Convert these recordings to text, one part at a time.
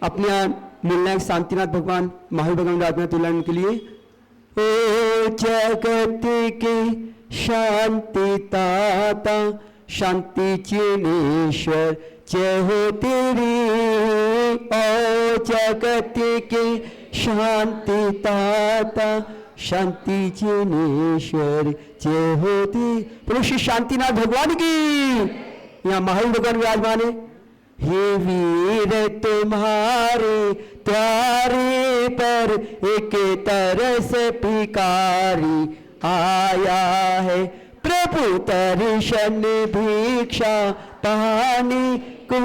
अपने यहाँ निर्णायक शांतिनाथ भगवान महावीर भगवान राजनाथ तुलन के लिए। ओ जगत के शांति ताता शांति चीनेश्वर जय हो तेरी। ओ जगत के शांति ताता शांति चीनेश्वर जय हो तेरी। प्रभु श्री शांतिनाथ भगवान की। यहाँ महावीर भगवान विराजमान है। हे वीर तुम्हारे द्वारे पर एक तरस भिखारी आया है, प्रभु दर्शन भिक्षा पाने को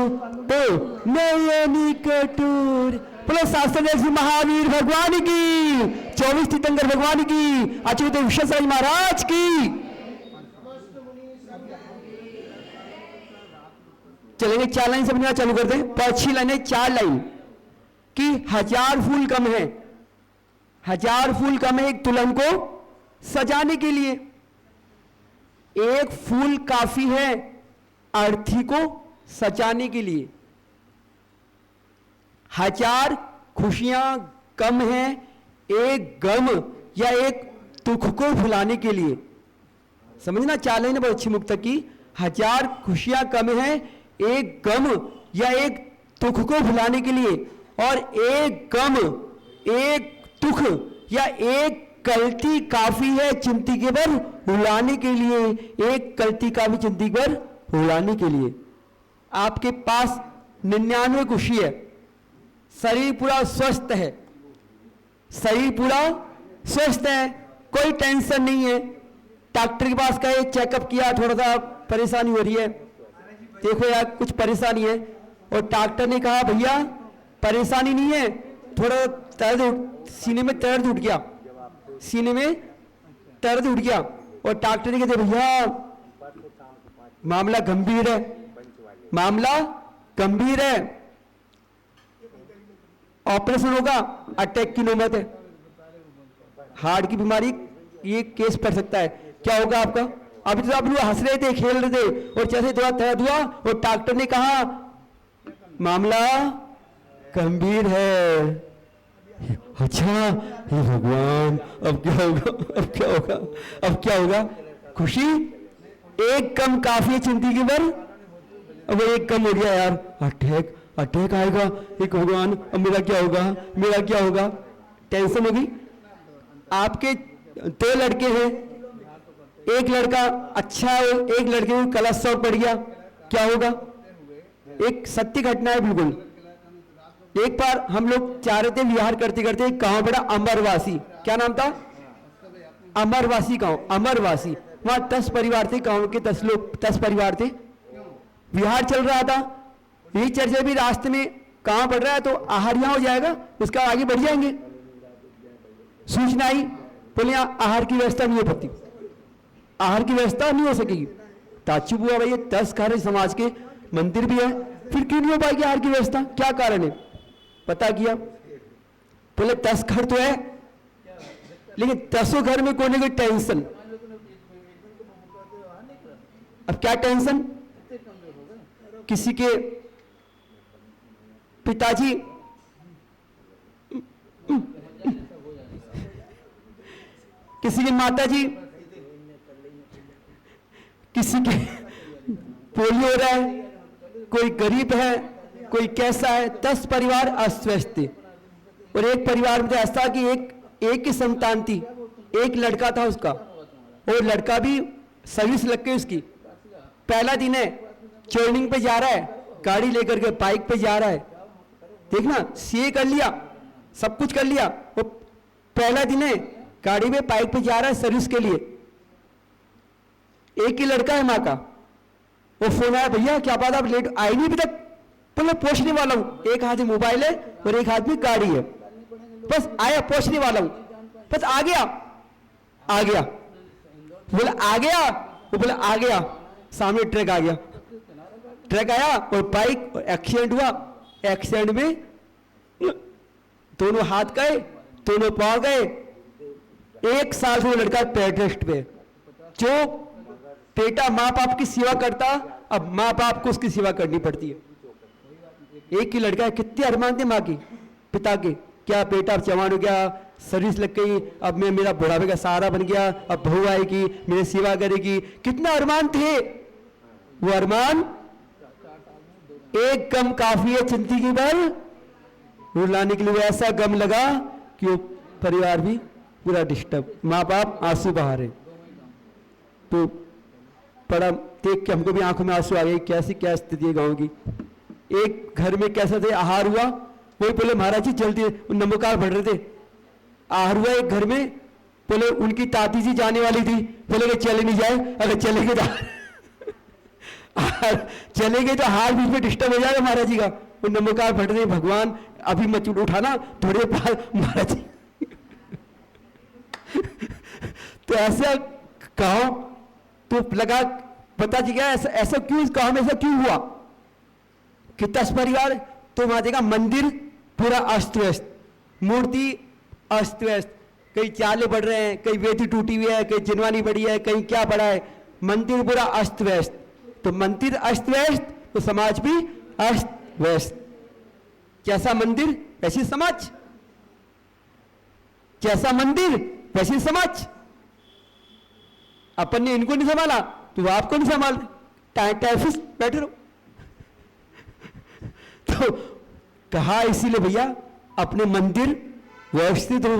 तो नयन कटोर। बोलो शास्त्र श्री महावीर भगवान की, 24 तीर्थंकर भगवान की, अच्युत विश्वेश्वर महाराज की। चलेंगे 4 लाइन समझना चालू करते हैं। पक्षी लाइने 4 लाइन कि 1000 फूल कम है, 1000 फूल कम है एक दुल्हन को सजाने के लिए। एक फूल काफी है अर्थी को सजाने के लिए। 1000 खुशियां कम है एक गम या एक दुख को भुलाने के लिए। समझना 4 लाइन बहुत अच्छी मुक्तक की। 1000 खुशियां कम है एक गम या एक दुख को भुलाने के लिए, और एक गम एक दुख या एक गलती काफी है जिंदगी भर भुलाने के लिए। एक गलती काफी जिंदगी भर भुलाने के लिए। आपके पास 99 खुशी है, शरीर पूरा स्वस्थ है, शरीर पूरा स्वस्थ है, कोई टेंशन नहीं है। डॉक्टर के पास गए, चेकअप किया, थोड़ा सा परेशानी हो रही है, देखो यार कुछ परेशानी है, और डॉक्टर ने कहा भैया परेशानी नहीं है, थोड़ा दर्द, सीने में दर्द उठ गया, सीने में दर्द उठ गया, और डॉक्टर ने कहते भैया मामला गंभीर है, मामला गंभीर है, ऑपरेशन होगा, अटैक की नौबत है, हार्ट की बीमारी, ये केस पड़ सकता है। क्या होगा आपका? अभी तो आप लोग हंस रहे थे, खेल रहे थे, और जैसे थोड़ा दर्द हुआ और डॉक्टर ने कहा मामला गंभीर है। अच्छा हे भगवान, अब क्या होगा, अब क्या होगा, अब क्या होगा? खुशी एक कम काफी है जिंदगी भर। अब एक कम हो गया यार, अटैक, अटैक आएगा, एक भगवान अब मेरा क्या होगा, मेरा क्या होगा? टेंशन होगी। आपके 2 लड़के हैं, एक लड़का अच्छा है, एक लड़के को कलश शौक पड़ गया, क्या होगा? एक सत्य घटना है बिल्कुल। एक बार हम लोग जा रहे थे विहार करते करते, एक गांव बड़ा अमरवासी, क्या नाम था? अमरवासी गांव, अमरवासी। वहां 10 परिवार थे, गांव के 10 लोग, 10 परिवार थे। विहार चल रहा था, यही चर्चा भी रास्ते में कहां पड़ रहा है, तो आहार यहां हो जाएगा, उसका आगे बढ़ जाएंगे। सूचना आई, बोले यहाँ आहार की व्यवस्था नहीं हो पाती, आहार की व्यवस्था नहीं हो सकेगी। ताज्जुब हुआ, भाई 10 घर समाज के, मंदिर भी है, फिर क्यों नहीं हो पाएगी आहार की व्यवस्था, क्या कारण है? पता किया, बोले 10 घर तो है, लेकिन 10 घर में कोई ना कोई टेंशन। अब क्या टेंशन? किसी के पिताजी किसी की माताजी, किसी के पोलियो हो रहा है, कोई गरीब है, कोई कैसा है, 10 परिवार अस्वस्थ थे। और एक परिवार में ऐसा कि एक ही संतान थी, एक लड़का था उसका, और लड़का भी सर्विस लग गई उसकी। पहला दिन है, ट्रेनिंग पे जा रहा है, गाड़ी लेकर के बाइक पे जा रहा है, देखना सीए कर लिया, सब कुछ कर लिया, वो पहला दिन है, गाड़ी में बाइक पे जा रहा है सर्विस के लिए। एक ही लड़का है माँ का, वो फोन आया, भैया क्या बात आप लेट आए नहीं अभी तक? बोले पहुंचने वाला हूं, एक हाथ में मोबाइल है और एक हाथ में गाड़ी है, बस आया, पहुंचने वाला हूं, बस आ गया, आ गया। बोले आ गया, वो बोले आ गया, सामने ट्रक आ गया, ट्रक आया और बाइक, और एक्सीडेंट हुआ। एक्सीडेंट में दोनों हाथ गए, दोनों पांव गए। 1 साल से वो लड़का बेड रेस्ट पे। जो बेटा माँ बाप की सेवा करता, अब माँ बाप को उसकी सेवा करनी पड़ती है। एक ही लड़का है, कितने अरमान थे माँ के, पिता के, क्या बेटा अब जवान हो गया, सर्विस लग गई, अब मैं मेरा बुढ़ापे का सहारा बन गया, अब बहू आएगी मेरी सेवा करेगी, कितना अरमान थे। वो अरमान एक गम काफी है जिंदगी भर रुलाने के लिए। ऐसा गम लगा कि वो परिवार भी पूरा डिस्टर्ब, माँ बाप आंसू बहा रहे। तो बड़ा देख के हमको भी आंखों में आंसू आ गए, कैसी क्या स्थिति है गांव की। एक घर में कैसा थे, आहार हुआ, वही बोले महाराज जी जल्दी, नमोकार बढ़ रहे थे, आहार हुआ एक घर में, बोले उनकी ताती जी जाने वाली थी, बोले कि चले नहीं जाए, अगर चलेंगे तो चलेंगे तो हार बीच में डिस्टर्ब हो जाएगा महाराज जी का। वो नमोकार बढ़ रहे, भगवान अभी मत उठाना, थोड़े बाद महाराज जी तो ऐसा कहो तो लगा पता जी क्या ऐसा ऐसा क्यों, इस गांव में ऐसा क्यों हुआ कि 10 परिवार, तो वहां देखा मंदिर पूरा अस्त व्यस्त, मूर्ति अस्त व्यस्त, कई चाले बढ़ रहे हैं, कई वेदी टूटी हुई है, कई जिनवानी बड़ी है, कहीं क्या पड़ा है, मंदिर पूरा अस्त व्यस्त। तो मंदिर अस्त व्यस्त तो समाज भी अस्त व्यस्त। जैसा मंदिर वैसी समाज, जैसा मंदिर वैसी समाज। अपन ने इनको नहीं संभाला तो आपको नहीं संभाल, टाइफिस बैठे रहो। तो कहा इसीलिए भैया अपने मंदिर व्यवस्थित हो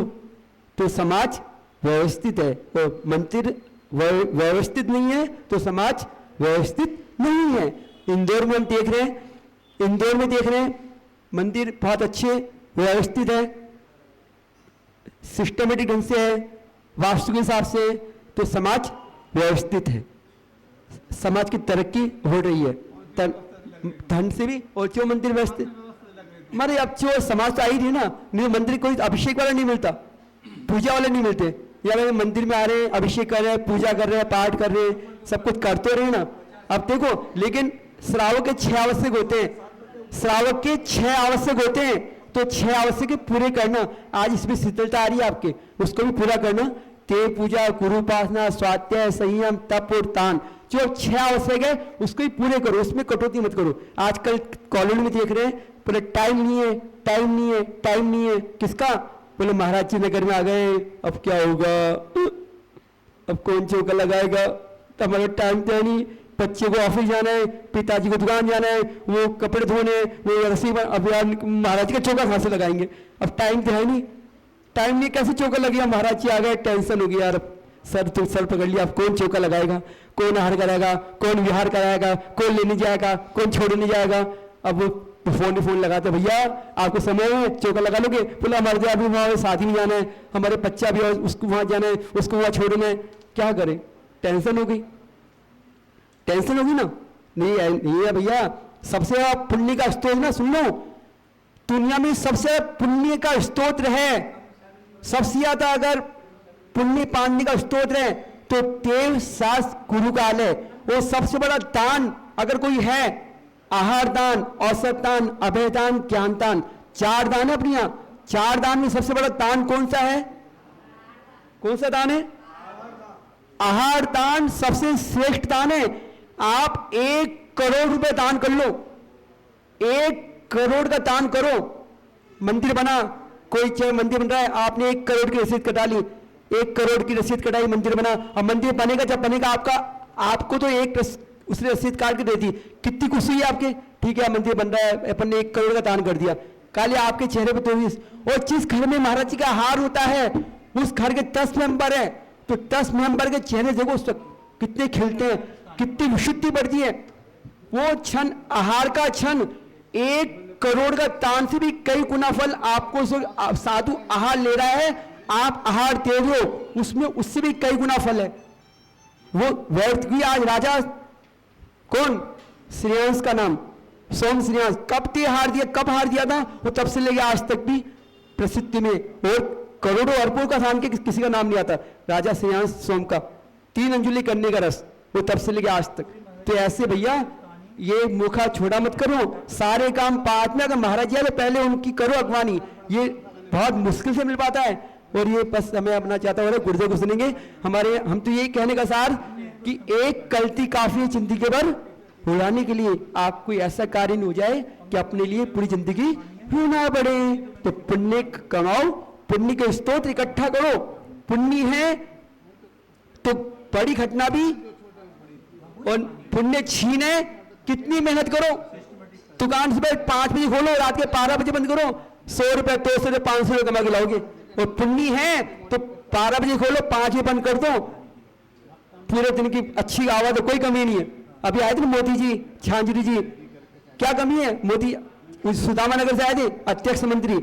तो समाज व्यवस्थित है, और मंदिर व्यवस्थित नहीं है तो समाज व्यवस्थित नहीं है। इंदौर में हम देख रहे हैं, इंदौर में देख रहे हैं मंदिर बहुत अच्छे व्यवस्थित है, सिस्टमेटिक ढंग से है, वास्तु के हिसाब से, तो समाज व्यवस्थित है, समाज की तरक्की हो रही है धन से भी। और जो मंदिर व्यवस्थित, हमारे अब जो समाज तो आई रही है ना, नहीं मंदिर कोई अभिषेक वाला नहीं मिलता, पूजा वाले नहीं मिलते, या वे मंदिर में आ रहे हैं, अभिषेक कर रहे हैं, पूजा कर रहे हैं, पाठ कर रहे हैं, सब कुछ करते रहे ना। अब देखो, लेकिन श्रावक के 6 आवश्यक होते हैं, श्रावक के 6 आवश्यक होते हैं, तो 6 आवश्यक पूरे करना। आज इसमें शीतलता आ रही है आपके, उसको भी पूरा करना। देव पूजा, गुरु उपासना, स्वाध्याय, संयम, तप और दान, जो 6 आवश्यक है उसको ही पूरे करो, उसमें कटौती मत करो। आजकल कॉलोनी में देख रहे हैं, बोले टाइम नहीं है, टाइम नहीं है, टाइम नहीं है, किसका? बोले महाराज जी नगर में आ गए, अब क्या होगा, अब कौन चौका लगाएगा, तो हमारा टाइम तो नहीं, बच्चे को ऑफिस जाना है, पिताजी को दुकान जाना है, वो कपड़े धोने, वो रस्सी, अब यार महाराज जी का चौका कहाँ से लगाएंगे, अब टाइम तो है नहीं, टाइम नहीं, कैसे चौका लगेगा, महाराज जी आ गए, टेंशन हो गई यार, सर तो सर पकड़ लिया, अब कौन चौका लगाएगा, कौन आहार कराएगा, कौन विहार कराएगा, कौन लेने जाएगा, कौन छोड़ने जाएगा। अब वो फोन लगाते, भैया आपको समय है चौका लगा लोगे, बोला हमारे जो अभी वहाँ शादी में जाना है, हमारे बच्चा भी उसको वहाँ जाना है, उसको वहाँ छोड़ना है, क्या करें, टेंशन हो गई, टेंशन होगी ना। नहीं है भैया, सबसे बड़ा पुण्य का स्तोत्र ना, सुन लो, दुनिया में सबसे पुण्य का स्तोत्र है, सबसे ज्यादा अगर पुण्य पाने का स्तोत्र है तो देव शास्त्र गुरु काल है। वो सबसे बड़ा दान अगर कोई है, आहार दान, औसत दान, अभय दान, ज्ञान दान, 4 दान है अपनी यहाँ। 4 दान में सबसे बड़ा दान कौन सा है? कौन सा दान है? आहार दान सबसे श्रेष्ठ दान है। आप 1 करोड़ रुपए दान कर लो, 1 करोड़ का दान करो। मंदिर बना, कोई चाहे मंदिर बन रहा है, आपने 1 करोड़ की रसीद कटा ली, 1 करोड़ की रसीद कटाई, मंदिर बना। अब मंदिर बनेगा, जब बनेगा आपका, आपको तो उसने रसीद काट के दे दी, कितनी खुशी है आपके, ठीक है मंदिर बन रहा है, अपन ने 1 करोड़ का दान कर दिया, काले आपके चेहरे पे तो। और जिस घर में महाराज जी का आहार होता है, उस घर के 10 मेंबर है, तो 10 मेंबर के चेहरे देखो उस वक्त कितने खिलते हैं, कितनी विशुद्धि बढ़ती है। वो क्षण, आहार का क्षण, 1 करोड़ का दान से भी कई गुना फल आपको। साधु आहार ले रहा है, आप आहार दे दो, उसमें उससे भी कई गुना फल है। वो व्यर्थ भी, आज राजा कौन, श्रेयांश का नाम, सोम श्रेयांश, कब ते हार दिया, कब हार दिया था वो, तब से लेके आज तक भी प्रसिद्धि में, और करोड़ों अरबों का दान के किसी का नाम नहीं आता। राजा श्रेयांश सोम का 3 अंजुलि करने का रस, वो तब से लेके आज तक। तो ऐसे भैया ये मुखा छोड़ा मत करो, सारे काम पाठ में अगर महाराज जी तो पहले उनकी करो अगवानी, ये बहुत मुश्किल से मिल पाता है। और ये बस हमें अपना चाहता हो रहा है, गुर्दे को सुनेंगे हमारे, हम तो यही कहने का सार कि एक गलती काफी है जिंदगी भर उड़ाने के लिए आप कोई ऐसा कार्य नहीं हो जाए कि अपने लिए पूरी जिंदगी रोना पड़े। तो पुण्य कमाओ, पुण्य के स्तोत्र इकट्ठा करो। पुण्य है तो बड़ी घटना भी, और पुण्य छीन है, कितनी मेहनत करो। दुकान सुबह 5 बजे खोलो, रात के 12 बजे बंद करो, 100 रुपए 200 रुपए 500 रुपए कमा के लाओगे। और पुण्य है तो 12 बजे खोलो, 5 बजे बंद कर दो, पूरे दिन की अच्छी आवाज, कोई कमी नहीं है। अभी आए थे ना मोदी जी, झांझरी जी, क्या कमी है? मोदी सुदामा नगर से आए थे, अध्यक्ष मंत्री,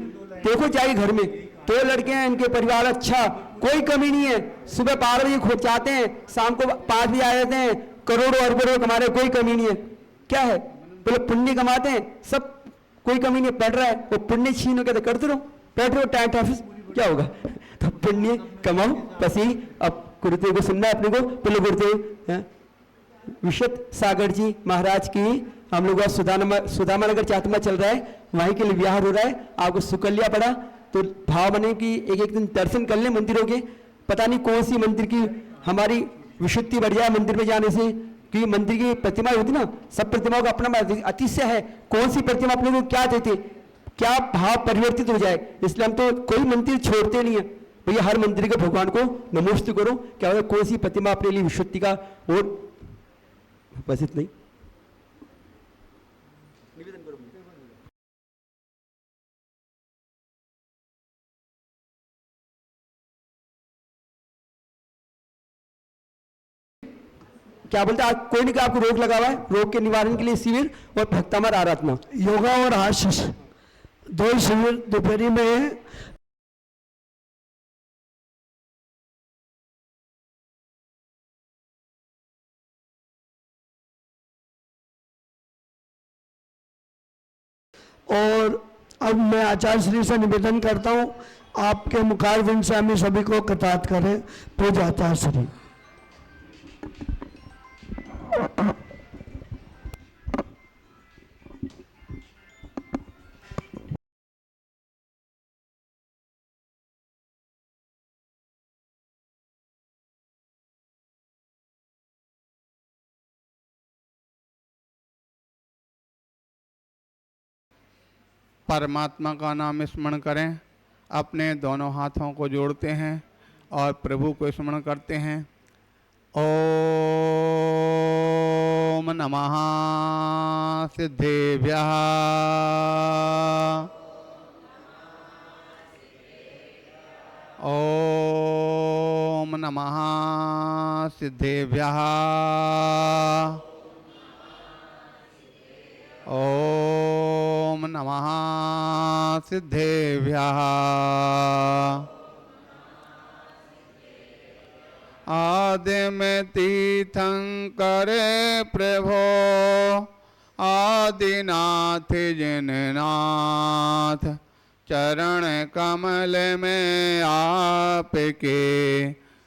देखो जाइए घर में 2 लड़के हैं, इनके परिवार अच्छा, कोई कमी नहीं है। सुबह 12 बजे खोज जाते हैं, शाम को 5 बजे आ जाते हैं, करोड़ों अरबों कमा रहे, कोई कमी नहीं है। क्या है? बोले पुण्य कमाते हैं सब, कोई कमी नहीं, पढ़ रहा है वो पुण्य छीनो के तो करते रहो, बैठ रहो टाइट ऑफिस, क्या होगा? तो पुण्य कमाओ बस यही। अब गुरुदेव को सुनना है अपने को। बोले गुरुदेव विशुद्ध सागर जी महाराज की, हम लोग सुदामा नगर चातमा चल रहा है, वहीं के लिए विहार हो रहा है, आपको सुकल्या पड़ा, तो भाव बने कि एक एक दिन दर्शन कर ले मंदिरों के। पता नहीं कौन सी मंदिर की हमारी विशुद्धि बढ़ जाए मंदिर में जाने से, कि मंदिर की प्रतिमा होती ना, सब प्रतिमाओं का अपना अतिशय है, कौन सी प्रतिमा अपने को क्या देते, क्या भाव परिवर्तित हो जाए। इसलिए हम तो कोई मंदिर छोड़ते नहीं है भैया, हर मंदिर के भगवान को नमोस्तु करो। क्या होगा, कौन सी प्रतिमा अपने लिए विशुद्धि का, और बस इतना ही निवेदन करो। क्या बोलते हैं, कोई नहीं, आपको रोग लगा हुआ है, रोग के निवारण के लिए शिविर और भक्तामर आराधना, योगा और आशीष 2 शिविर दोपहरी में है। और अब मैं आचार्य श्री से निवेदन करता हूँ, आपके मुखारविंद से हमें सभी को कृतार्थ करें। पूज्य आचार्य श्री। परमात्मा का नाम स्मरण करें, अपने दोनों हाथों को जोड़ते हैं और प्रभु को स्मरण करते हैं। ओम नमः सिद्धेभ्यः, ओम नमः सिद्धेभ्यः, ओम नमः सिद्धेभ्यः। आदिम तीर्थंकरे प्रभो, आदिनाथ जिननाथ, चरण कमल में आपके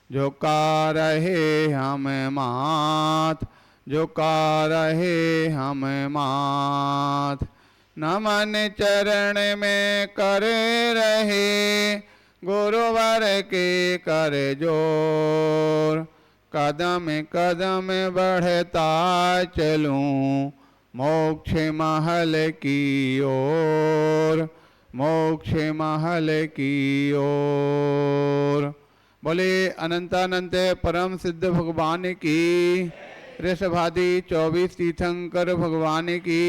झुका रहे हम माथ, झुका रहे हम माथ। नमन चरण में करे रहे गुरुवर के कर जोर, कदम कदम बढ़ता चलूं मोक्ष महल की ओर, मोक्ष महल की ओर। बोले अनंतानंत परम सिद्ध भगवान की, ऋषभादि 24 तीर्थंकर भगवान की,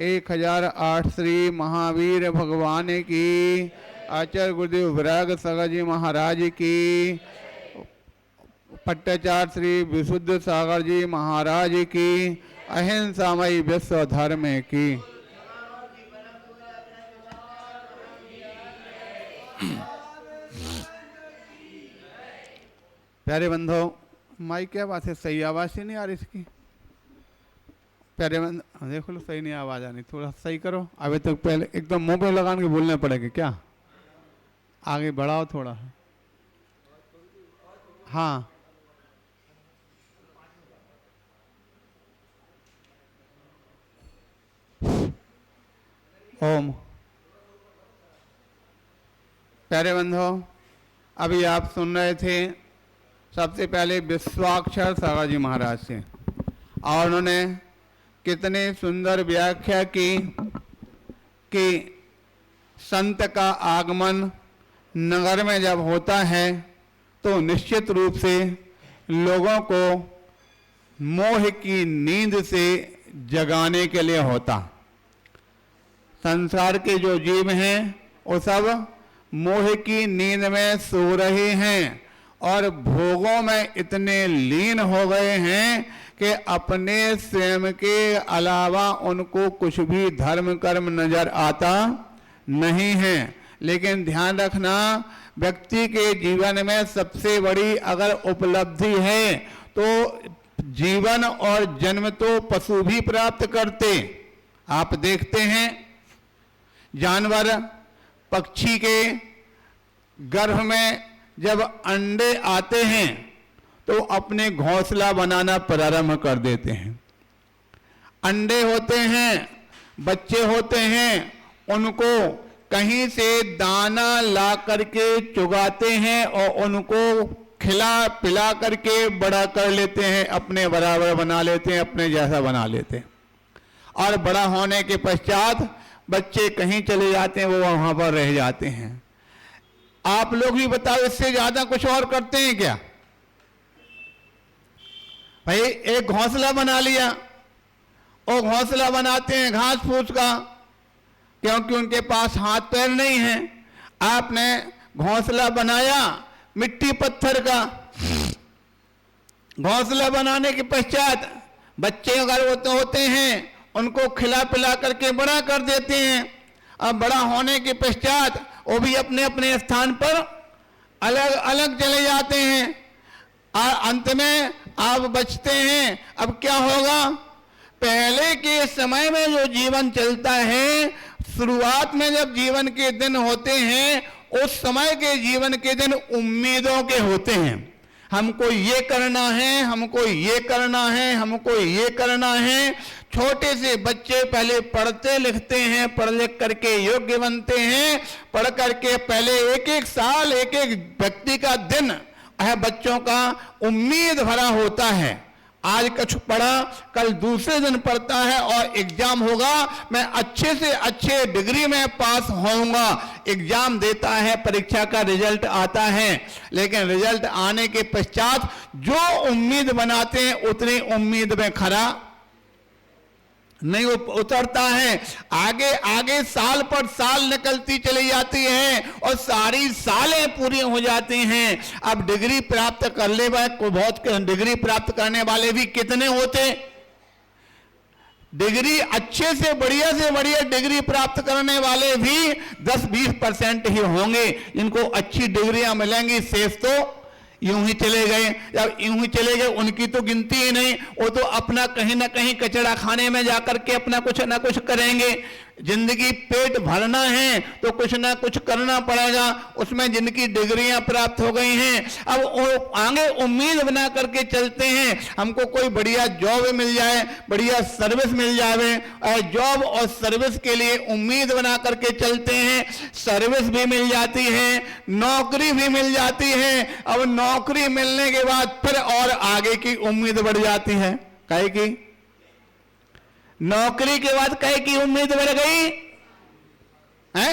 1008 श्री महावीर भगवान की, आचार्य गुरुदेव विराग सागर जी महाराज की, पट्टाचार्य श्री विशुद्ध सागर जी महाराज की, अहिंसामयी विश्व धर्म की। प्यारे बंधो, माइक क्या बात है, सही आवाज ही नहीं आ रही इसकी। प्यारे बंधो देखो लो, सही नहीं आवाज आ रही, थोड़ा सही करो। अभी तक पहले एकदम मुंह पे लगाने के बोलने पड़ेगा क्या, आगे बढ़ाओ थोड़ा। हाँ ओम। प्यारे बंधो, अभी आप सुन रहे थे सबसे पहले विश्वाक्षर सागर जी महाराज से, और उन्होंने कितने सुंदर व्याख्या की कि संत का आगमन नगर में जब होता है तो निश्चित रूप से लोगों को मोह की नींद से जगाने के लिए होता। संसार के जो जीव हैं वो सब मोह की नींद में सो रहे हैं और भोगों में इतने लीन हो गए हैं कि अपने स्वयं के अलावा उनको कुछ भी धर्म कर्म नजर आता नहीं है। लेकिन ध्यान रखना, व्यक्ति के जीवन में सबसे बड़ी अगर उपलब्धि है तो जीवन और जन्म तो पशु भी प्राप्त करते। आप देखते हैं जानवर पक्षी के गर्भ में जब अंडे आते हैं तो अपने घोंसला बनाना प्रारंभ कर देते हैं। अंडे होते हैं, बच्चे होते हैं, उनको कहीं से दाना ला करके चुगाते हैं और उनको खिला पिला करके बड़ा कर लेते हैं, अपने बराबर बना लेते हैं, अपने जैसा बना लेते हैं। और बड़ा होने के पश्चात बच्चे कहीं चले जाते हैं, वो वहां पर रह जाते हैं। आप लोग भी बताओ, इससे ज्यादा कुछ और करते हैं क्या? भाई एक घोंसला बना लिया, और घोंसला बनाते हैं घास फूस का, क्योंकि उनके पास हाथ पैर नहीं है। आपने घोंसला बनाया मिट्टी पत्थर का। घोंसला बनाने के पश्चात बच्चे अगर होते हैं उनको खिला पिला करके बड़ा कर देते हैं। अब बड़ा होने के पश्चात वो भी अपने अपने स्थान पर अलग अलग चले जाते हैं और अंत में आप बचते हैं। अब क्या होगा? पहले के समय में जो जीवन चलता है, शुरुआत में जब जीवन के दिन होते हैं, उस समय के जीवन के दिन उम्मीदों के होते हैं। हमको ये करना है, हमको ये करना है, हमको ये करना है। छोटे से बच्चे पहले पढ़ते लिखते हैं, पढ़ लिख करके योग्य बनते हैं। पढ़ करके पहले एक एक साल, एक एक व्यक्ति का दिन है बच्चों का उम्मीद भरा होता है। आज कुछ पढ़ा, कल दूसरे दिन पढ़ता है और एग्जाम होगा, मैं अच्छे से अच्छे डिग्री में पास होऊंगा। एग्जाम देता है, परीक्षा का रिजल्ट आता है, लेकिन रिजल्ट आने के पश्चात जो उम्मीद बनाते हैं उतनी उम्मीद में खरा नहीं उतरता है। आगे आगे साल पर साल निकलती चली जाती है और सारी सालें पूरी हो जाती हैं। अब डिग्री प्राप्त कर ले को बहुत डिग्री प्राप्त करने वाले भी कितने होते? डिग्री अच्छे से बढ़िया डिग्री प्राप्त करने वाले भी 10-20% ही होंगे इनको अच्छी डिग्रियां मिलेंगी। शेष तो यूं ही चले गए। जब यूं ही चले गए उनकी तो गिनती ही नहीं, वो तो अपना कहीं ना कहीं कचरा खाने में जाकर के अपना कुछ ना कुछ करेंगे। जिंदगी पेट भरना है तो कुछ ना कुछ करना पड़ेगा। उसमें जिनकी डिग्रियां प्राप्त हो गई हैं, अब वो आगे उम्मीद बना करके चलते हैं हमको कोई बढ़िया जॉब मिल जाए, बढ़िया सर्विस मिल जाए। जॉब और सर्विस के लिए उम्मीद बना करके चलते हैं, सर्विस भी मिल जाती है, नौकरी भी मिल जाती है। अब नौकरी मिलने के बाद फिर और आगे की उम्मीद बढ़ जाती है। काहे की? नौकरी के बाद कहे की उम्मीद बढ़ गई है।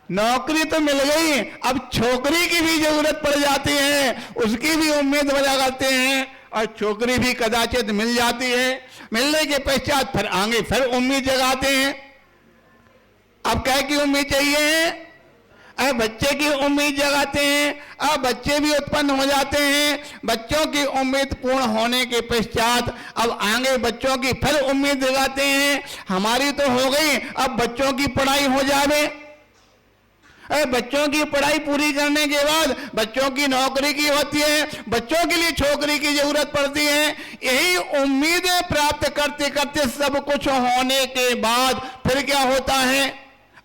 नौकरी तो मिल गई, अब छोकरी की भी जरूरत पड़ जाती है, उसकी भी उम्मीद बजा करते हैं और छोकरी भी कदाचित मिल जाती है। मिलने के पश्चात फिर आगे फिर उम्मीद जगाते हैं। अब कहे की उम्मीद चाहिए, अब बच्चे की उम्मीद जगाते हैं। अब बच्चे भी उत्पन्न हो जाते हैं। बच्चों की उम्मीद पूर्ण होने के पश्चात अब आगे बच्चों की फिर उम्मीद जगाते हैं। हमारी तो हो गई, अब बच्चों की पढ़ाई हो जावे। बच्चों की पढ़ाई पूरी करने के बाद बच्चों की नौकरी की होती है, बच्चों के लिए छोकरी की जरूरत पड़ती है। यही उम्मीदें प्राप्त करते करते सब कुछ होने के बाद फिर क्या होता है?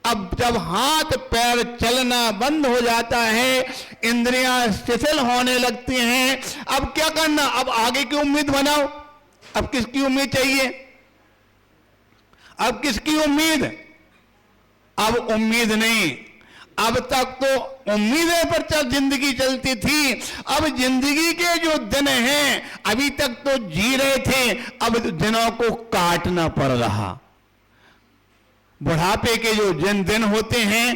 अब जब हाथ पैर चलना बंद हो जाता है, इंद्रियां शिथिल होने लगती हैं, अब क्या करना? अब आगे की उम्मीद बनाओ। अब किसकी उम्मीद चाहिए? अब किसकी उम्मीद? अब उम्मीद नहीं, अब तक तो उम्मीदें पर जिंदगी चलती थी, अब जिंदगी के जो दिन हैं, अभी तक तो जी रहे थे, अब दिनों को काटना पड़ रहा। बुढ़ापे के जो दिन होते हैं,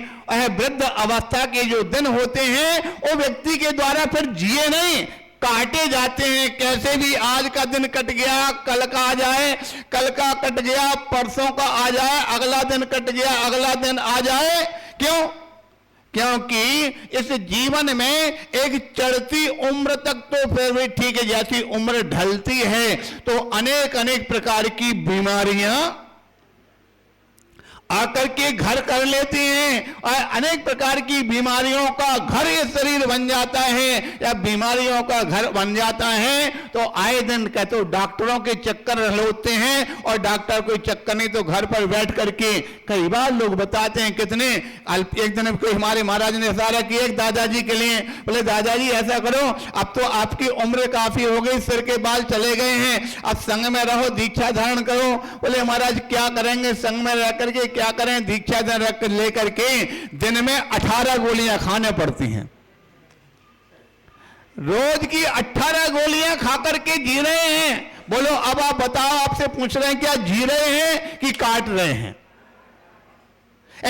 वृद्ध अवस्था के जो दिन होते हैं, वो व्यक्ति के द्वारा फिर जिए नहीं, काटे जाते हैं। कैसे भी आज का दिन कट गया, कल का आ जाए, कल का कट गया, परसों का आ जाए, अगला दिन कट गया, अगला दिन आ जाए। क्यों? क्योंकि इस जीवन में एक चढ़ती उम्र तक तो फिर भी ठीक है, जैसी उम्र ढलती है तो अनेक अनेक प्रकार की बीमारियां आकर के घर कर लेती हैं, और अनेक प्रकार की बीमारियों का घर ये शरीर बन जाता है, या बीमारियों का घर बन जाता है। तो आए दिन कहते हो डॉक्टरों के चक्कर होते हैं, और डॉक्टर कोई चक्कर नहीं तो घर पर बैठ करके कई बार लोग बताते हैं कितने। एक दिन कोई हमारे महाराज ने इशारा किया एक दादाजी के लिए, बोले दादाजी ऐसा करो, अब तो आपकी उम्र काफी हो गई, सिर के बाल चले गए हैं, अब संग में रहो, दीक्षा धारण करो। बोले महाराज क्या करेंगे, संग में रह करके क्या करें, दीक्षा रख लेकर के दिन में 18 गोलियां खाने पड़ती हैं, रोज की 18 गोलियां खाकर के जी रहे हैं। बोलो अब आप बताओ, आपसे पूछ रहे हैं क्या जी रहे हैं कि काट रहे हैं?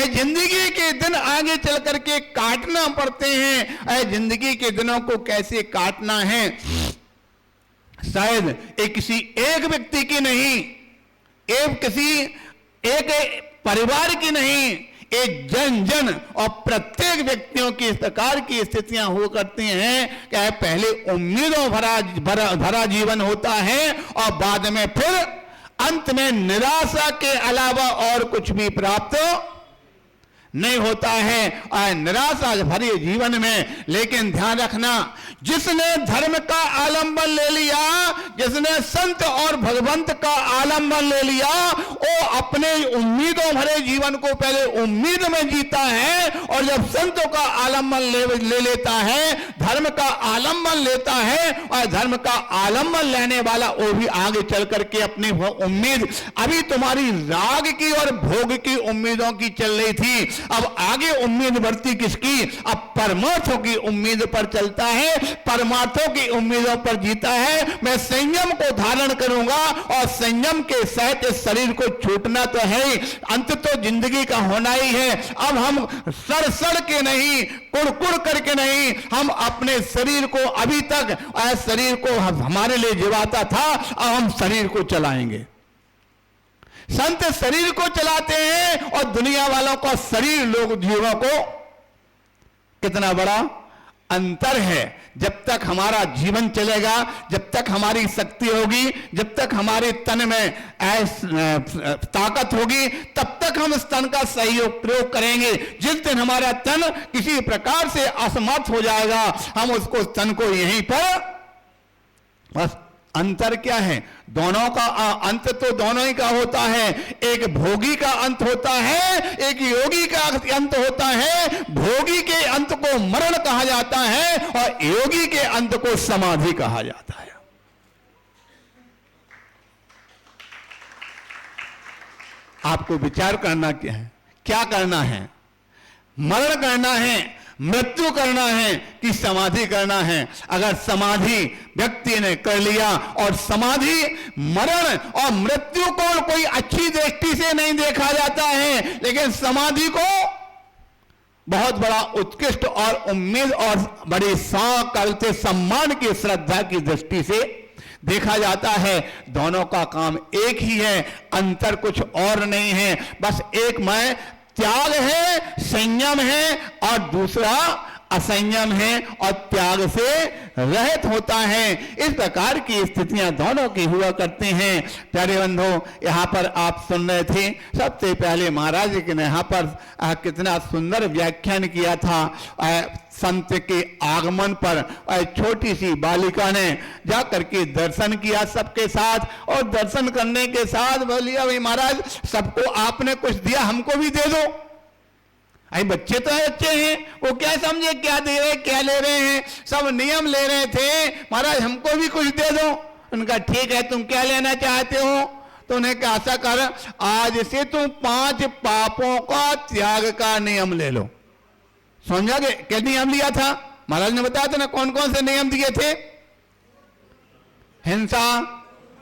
जिंदगी के दिन आगे चल करके काटना पड़ते हैं। जिंदगी के दिनों को कैसे काटना है, शायद एक किसी एक व्यक्ति की नहीं, एक परिवार की नहीं, एक जन जन और प्रत्येक व्यक्तियों की इस प्रकार की स्थितियां हुआ करती हैं कि पहले उम्मीदों भरा जीवन होता है, और बाद में फिर अंत में निराशा के अलावा और कुछ भी प्राप्त नहीं होता है, और निराशा भरे जीवन में। लेकिन ध्यान रखना, जिसने धर्म का आलंबन ले लिया, जिसने संत और भगवंत का आलंबन ले लिया, वो अपने उम्मीदों भरे जीवन को पहले उम्मीद में जीता है, और जब संतों का आलंबन ले लेता है, धर्म का आलंबन लेता है, और धर्म का आलंबन लेने वाला वो भी आगे चल करके अपनी उम्मीद, अभी तुम्हारी राग की और भोग की उम्मीदों की चल रही थी, अब आगे उम्मीद बढ़ती किसकी? अब परमार्थों की उम्मीद पर चलता है, परमार्थों की उम्मीदों पर जीता है। मैं संयम को धारण करूंगा, और संयम के सहित इस शरीर को छूटना तो है ही, अंत तो जिंदगी का होना ही है। अब हम सड़ के नहीं, कुड़ करके नहीं, हम अपने शरीर को, अभी तक शरीर को हमारे लिए जीवाता था, अब हम शरीर को चलाएंगे। संत शरीर को चलाते हैं, और दुनिया वालों का शरीर लोग जीवों को, कितना बड़ा अंतर है। जब तक हमारा जीवन चलेगा, जब तक हमारी शक्ति होगी, जब तक हमारे तन में ताकत होगी, तब तक हम इस तन का सही प्रयोग करेंगे। जिस दिन हमारा तन किसी प्रकार से असमर्थ हो जाएगा, हम उसको तन को यहीं पर बस। अंतर क्या है? दोनों का अंत तो दोनों ही का होता है। एक भोगी का अंत होता है, एक योगी का अंत होता है। भोगी के अंत को मरण कहा जाता है, और योगी के अंत को समाधि कहा जाता है। आपको विचार करना क्या है, क्या करना है? मरण करना है, मृत्यु करना है कि समाधि करना है? अगर समाधि व्यक्ति ने कर लिया, और समाधि मरण और मृत्यु को कोई अच्छी दृष्टि से नहीं देखा जाता है, लेकिन समाधि को बहुत बड़ा उत्कृष्ट और उम्मीद और बड़ी करते सम्मान की, श्रद्धा की दृष्टि से देखा जाता है। दोनों का काम एक ही है, अंतर कुछ और नहीं है। बस एक मैं त्याग है, संयम है, और दूसरा असंयम है और त्याग से रहित होता है। इस प्रकार की स्थितियां दोनों की हुआ करती हैं। प्यारे बंधु, यहाँ पर आप सुन रहे थे, सबसे पहले महाराज जी ने यहाँ पर कितना सुंदर व्याख्यान किया था संत के आगमन पर। छोटी सी बालिका ने जाकर के दर्शन किया सबके साथ, और दर्शन करने के साथ बोलिए भाई महाराज सबको आपने कुछ दिया, हमको भी दे दो। अरे बच्चे तो अच्छे हैं, वो क्या समझे क्या दे रहे क्या ले रहे हैं, सब नियम ले रहे थे। महाराज हमको भी कुछ दे दो। उनका ठीक है, तुम क्या लेना चाहते हो? तो उन्हें क्या ऐसा कर, आज से तुम 5 पापों का त्याग का नियम ले लो। समझा गए? क्या नियम लिया था महाराज ने बताया था ना, कौन कौन से नियम दिए थे? हिंसा,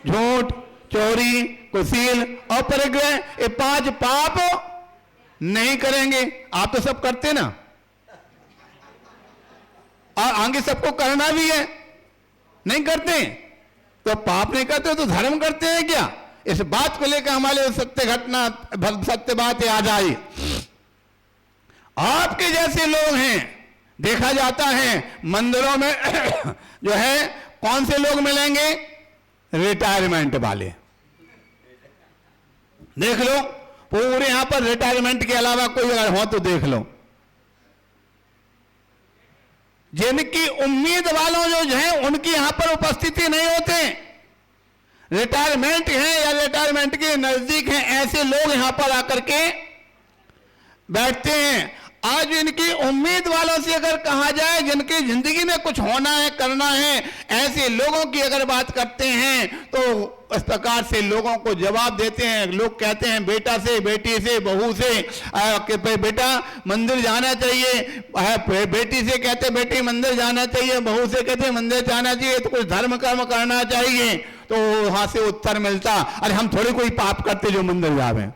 झूठ, चोरी, कुशील और परिग्रह, ये 5 पाप नहीं करेंगे। आप तो सब करते ना, और आगे सबको करना भी है, नहीं करते तो पाप नहीं करते तो धर्म करते हैं क्या? इस बात को लेकर हमारे सत्य घटना, सत्य बात याद आई। आपके जैसे लोग हैं, देखा जाता है मंदिरों में जो है कौन से लोग मिलेंगे? रिटायरमेंट वाले। देख लो पूरे यहां पर रिटायरमेंट के अलावा कोई अगर हो तो देख लो। जिनकी उम्मीद वालों जो है उनकी यहां पर उपस्थिति नहीं होते। रिटायरमेंट है या रिटायरमेंट के नजदीक हैं, ऐसे लोग यहां पर आकर के बैठते हैं। आज इनकी उम्मीद वालों से अगर कहा जाए जिनकी जिंदगी में कुछ होना है, करना है, ऐसे लोगों की अगर बात करते हैं तो इस प्रकार से लोगों को जवाब देते हैं। लोग कहते हैं बेटा से, बेटी से, बहू से कि बेटा मंदिर जाना चाहिए, बेटी से कहते बेटी मंदिर जाना चाहिए, बहू से कहते मंदिर जाना चाहिए, तो कुछ धर्म कर्म करना चाहिए। तो वहां से उत्तर मिलता, अरे हम थोड़ी कोई पाप करते जो मंदिर जावे,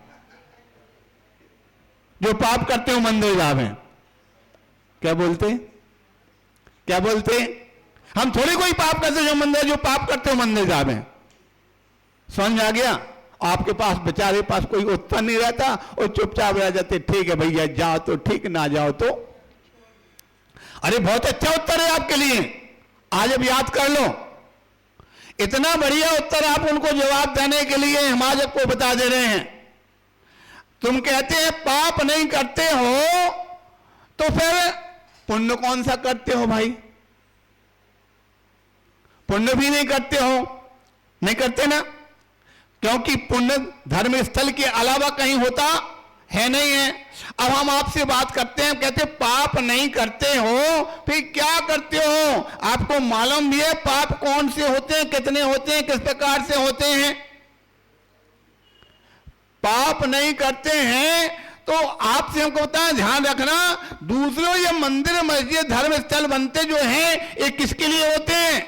जो पाप करते हो मंदिर जावे। क्या बोलते? क्या बोलते? हम थोड़ी कोई पाप करते जो मंदिर, जो पाप करते हो मंदिर जावे। समझ आ गया? आपके पास बेचारे पास कोई उत्तर नहीं रहता और चुपचाप रह जाते, ठीक है भैया जाओ तो ठीक, ना जाओ तो। अरे बहुत अच्छा उत्तर है आपके लिए, आज अब याद कर लो। इतना बढ़िया उत्तर आप उनको जवाब देने के लिए हम आज आपको बता दे रहे हैं। तुम कहते हैं पाप नहीं करते हो तो फिर पुण्य कौन सा करते हो भाई? पुण्य भी नहीं करते हो, नहीं करते ना, क्योंकि पुण्य धर्म स्थल के अलावा कहीं होता है नहीं है। अब हम आपसे बात करते हैं, कहते पाप नहीं करते हो, फिर क्या करते हो? आपको मालूम भी है पाप कौन से होते हैं, कितने होते हैं, किस प्रकार से होते हैं? पाप नहीं करते हैं तो आपसे हमको बताएं, ध्यान रखना, दूसरों ये मंदिर मस्जिद धर्म स्थल बनते जो हैं ये किसके लिए होते हैं?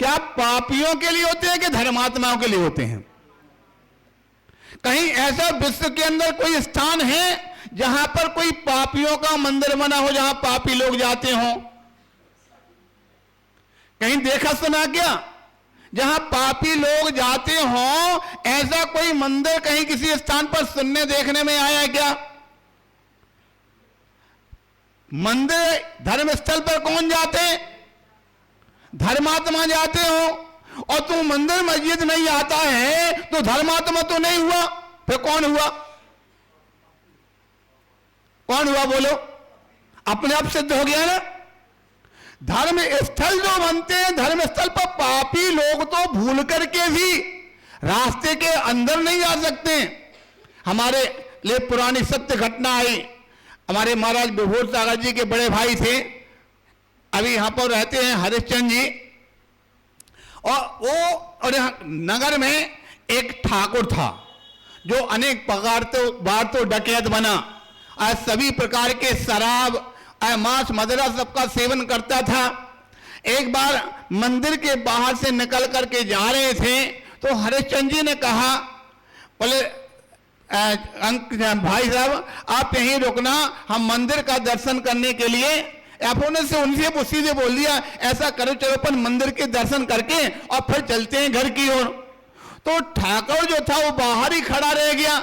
क्या पापियों के लिए होते हैं कि धर्मात्माओं के लिए होते हैं? कहीं ऐसा विश्व के अंदर कोई स्थान है जहां पर कोई पापियों का मंदिर बना हो, जहां पापी लोग जाते हो? कहीं देखा सुना क्या जहां पापी लोग जाते हो? ऐसा कोई मंदिर कहीं किसी स्थान पर सुनने देखने में आया है क्या? मंदिर धर्म स्थल पर कौन जाते? धर्मात्मा जाते हो। और तू मंदिर मस्जिद नहीं आता है तो धर्मात्मा तो नहीं हुआ, फिर कौन हुआ? कौन हुआ बोलो? अपने आप सिद्ध हो गया ना। धर्म स्थल जो बनते हैं, धर्म स्थल पर पापी लोग तो भूल करके भी रास्ते के अंदर नहीं जा सकते। हमारे लिए पुरानी सत्य घटना आई। हमारे महाराज विभूर सागर जी के बड़े भाई थे, अभी यहां पर रहते हैं हरिश्चंद्र जी, और नगर में एक ठाकुर था जो अनेक बार तो डकैत बना, आज सभी प्रकार के शराब मांस मदिरा सबका सेवन करता था। एक बार मंदिर के बाहर से निकल करके जा रहे थे तो हरिश्चंद्र जी ने कहा, बोले भाई साहब आप यहीं रुकना, हम मंदिर का दर्शन करने के लिए। आपने से उनसे सीधे बोल दिया, ऐसा करो चलो अपन मंदिर के दर्शन करके और फिर चलते हैं घर की ओर। तो ठाकुर जो था वो बाहर ही खड़ा रह गया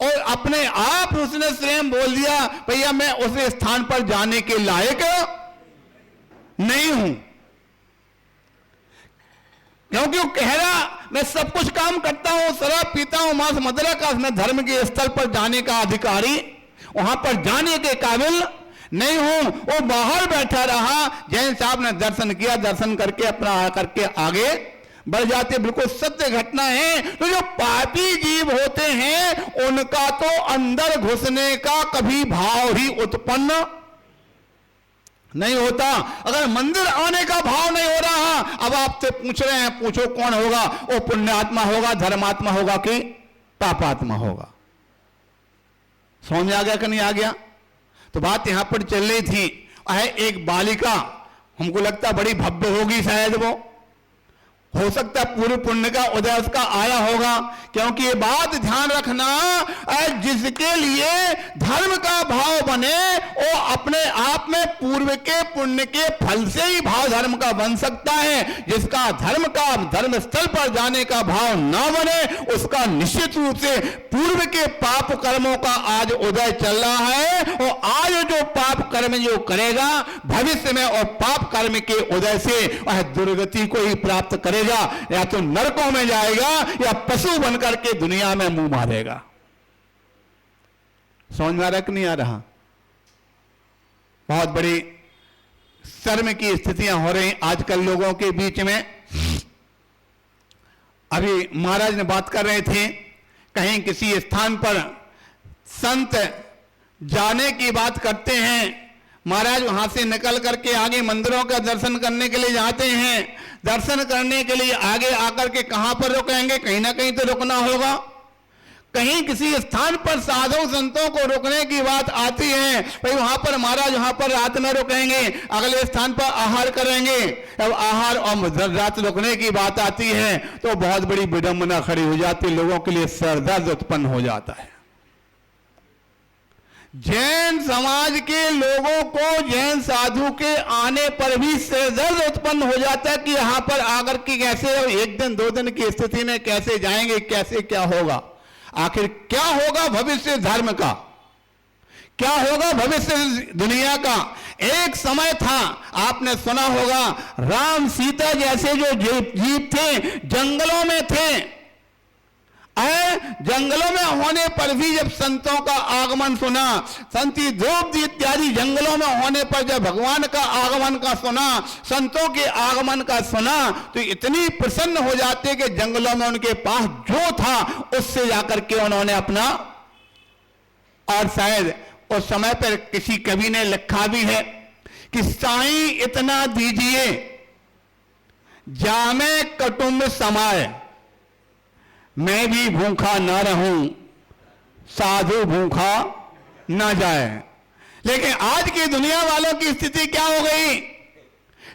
और अपने आप उसने स्वयं बोल दिया, भैया मैं उस स्थान पर जाने के लायक नहीं हूं, क्योंकि वो कह रहा मैं सब कुछ काम करता हूं, शराब पीता हूं, मांस मदिरा का, मैं धर्म के स्थल पर जाने का अधिकारी, वहां पर जाने के काबिल नहीं हूं। वो बाहर बैठा रहा। जैन साहब ने दर्शन किया, दर्शन करके अपना करके आगे बढ़ जाते। बिल्कुल सत्य घटना है। तो जो पापी जीव होते हैं उनका तो अंदर घुसने का कभी भाव ही उत्पन्न नहीं होता। अगर मंदिर आने का भाव नहीं हो रहा, अब आपसे पूछ रहे हैं, पूछो कौन होगा? वो पुण्यात्मा होगा, धर्मात्मा होगा कि पापात्मा होगा? समझ आ गया कि नहीं आ गया? तो बात यहां पर चल रही थी, है एक बालिका, हमको लगता बड़ी भव्य होगी शायद, वो हो सकता है पूर्व पुण्य का उदय उसका आया होगा, क्योंकि ये बात ध्यान रखना, जिसके लिए धर्म का भाव बने वो अपने आप में पूर्व के पुण्य के फल से ही भाव धर्म का बन सकता है। जिसका धर्म का धर्म स्थल पर जाने का भाव न बने, उसका निश्चित रूप से पूर्व के पाप कर्मों का आज उदय चल रहा है, और आज जो पाप कर्म जो करेगा भविष्य में, और पाप कर्म के उदय से वह दुर्गति को ही प्राप्त करेगा, या तो नरकों में जाएगा या पशु बनकर के दुनिया में मुंह मारेगा। समझ में आ रहा कि नहीं आ रहा? बहुत बड़ी शर्म की स्थितियां हो रही आजकल लोगों के बीच में। अभी महाराज ने बात कर रहे थे, कहीं किसी स्थान पर संत जाने की बात करते हैं, महाराज वहां से निकल करके आगे मंदिरों का दर्शन करने के लिए जाते हैं। दर्शन करने के लिए आगे आकर के कहां पर रुकेंगे? कहीं ना कहीं तो रुकना होगा। कहीं किसी स्थान पर साधु संतों को रुकने की बात आती है, भाई वहां पर महाराज वहां पर रात में रुकेंगे, अगले स्थान पर आहार करेंगे। अब आहार और रात रुकने की बात आती है तो बहुत बड़ी विडंबना खड़ी हो जाती है, लोगों के लिए सरदर्द उत्पन्न हो जाता है। जैन समाज के लोगों को जैन साधु के आने पर भी सिरदर्द उत्पन्न हो जाता है कि यहां पर आकर के कैसे एक दिन दो दिन की स्थिति में कैसे जाएंगे, कैसे क्या होगा, आखिर क्या होगा भविष्य धर्म का, क्या होगा भविष्य दुनिया का। एक समय था, आपने सुना होगा, राम सीता जैसे जो जीव थे जंगलों में थे, जंगलों में होने पर भी जब संतों का आगमन सुना, संती द्रौपदी इत्यादि जंगलों में होने पर जब भगवान का आगमन का सुना, संतों के आगमन का सुना, तो इतनी प्रसन्न हो जाते कि जंगलों में उनके पास जो था उससे जाकर के उन्होंने अपना, और शायद उस समय पर किसी कवि ने लिखा भी है कि साईं इतना दीजिए जामे कुटुंब समाए, मैं भी भूखा न रहूं साधु भूखा न जाए। लेकिन आज की दुनिया वालों की स्थिति क्या हो गई?